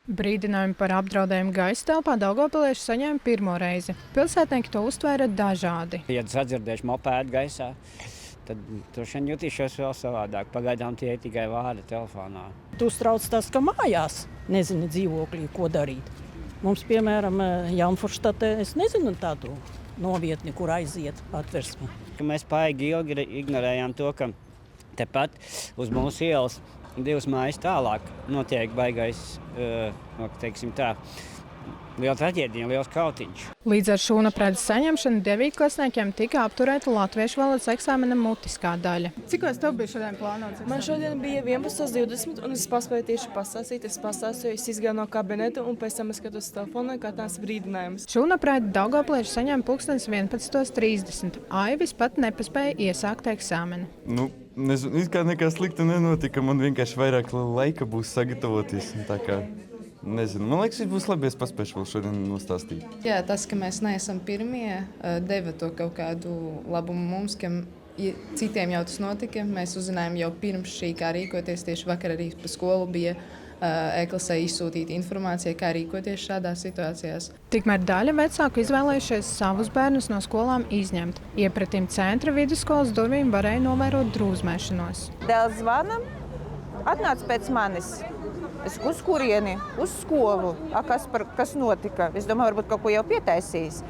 Brīdinājumu par apdraudējumu gaisa telpā daugavpilieši saņēma pirmo reizi. Pilsētnieki to uztvēra dažādi. Ja sadzirdēšu mopēdu gaisā, tad droši vien jutīšos vēl savādāk. Pagaidām tie ir tikai vārdi telefonā. Tu uztrauc tas, ka mājās nezini dzīvoklī, ko darīt. Mums, piemēram, Jaunforštatē, es nezinu tādu novietni, kur aiziet atversmi. Mēs paigi ilgi ignorējām to, ka tepat uz mūsu ielas 2 mājas tālāk notiek baigais, teiksim tā, liela traģēdija, liels kautiņš. Līdz ar šūnapredes saņemšanu 9. klasniekiem tika apturēta latviešu valodas eksāmena mutiskā daļa. Cik tev bija šodien plānots? Man šodien bija 11:20 un es paspēju tieši pastāstīt. Es pastāstīju, es izgāju no kabineta un pēc tam es skatos telefonu, kā tās brīdinājumus. Šūnapredi daugavpilieši saņēma pulkstens 11:30. Aivis pat nepaspēja iesākt eksāmenu. Nezinu, it kā nekas slikta nenotika, man vienkārši vairāk laika būs sagatavoties. Nezinu, man liekas, būs labi, ja es paspēšu vēl šodien nostāstīt. Jā, tas, ka mēs neesam pirmie, deva to kaut kādu labumu mums, ka citiem jau tas notika. Mēs uzzinājām jau pirms šī, kā rīkoties. Tieši vakar arī pa skolu bija e-klasē izsūtīta informācija, kā rīkoties šādās situācijās. Tikmēr daļa vecāku izvēlējušies savus bērnus no skolām izņemt. Iepratim centra vidusskolas durvīm varēja novērot drūzmēšanos. Dēls zvana, atnāc pēc manis. Es uz kurieni? Uz skolu. Kas notika? Es domāju, varbūt kaut ko jau pietaisījis.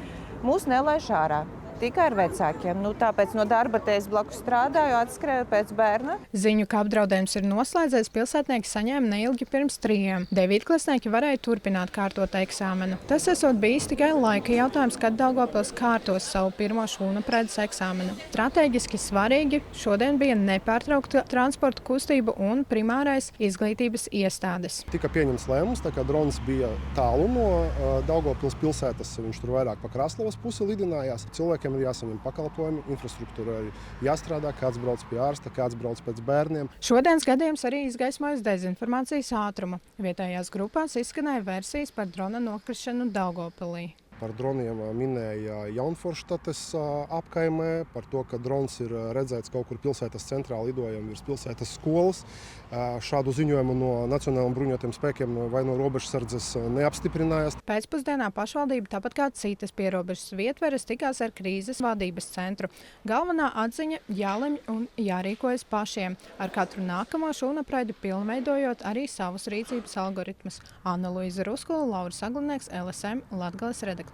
Mūs nelaiž ārā. Tikai ar vecākiem. Tāpēc no darba te es blakus strādāju, atskrēju pēc bērna. Ziņu, ka apdraudējums ir noslēdzies, pilsētnieki saņēma neilgi pirms 3. 9. klasnieki varēja turpināt kārtot eksāmenu. Tas esot bijis tikai laika jautājums, kad Daugavpils kārtos savu pirmo šūnapredes eksāmenu. Stratēģiski svarīgi šodien bija nepārtraukta transporta kustība un primārais izglītības iestādes. Tika pieņemts lēmums, tā kā drons bija tālu no Daugavpils pilsētas, viņš tur vairāk pa Kraslavas pusi lidinājās. Cilvēkiem ir jāsaņem pakalpojumi, infrastruktūra ir jāstrādā, kāds brauc pie ārsta, kāds brauc pēc bērniem. Šodienas gadījums arī izgaismojas dezinformācijas ātrumu. Vietējās grupās izskanēja versijas par drona nokrišanu Daugavpilī. Par droniem minēja Jaunforštates apkaimē, par to, ka drons ir redzēts kaut kur pilsētas centrā lidojam virs pilsētas skolas. Šādu ziņojumu no Nacionālajiem bruņotajiem spēkiem vai no robežsardzes neapstiprinājās. Pēcpusdienā pašvaldība, tāpat kā citas pierobežas vietveres, tikās ar krīzes vadības centru. Galvenā atziņa – jālemj un jārīkojas pašiem, ar katru nākamo šūnapreidi pilnveidojot arī savus rīcības algoritmus. Anna Luiza Ruskula, Lauris Aglinieks, LSM Latgales redakcija.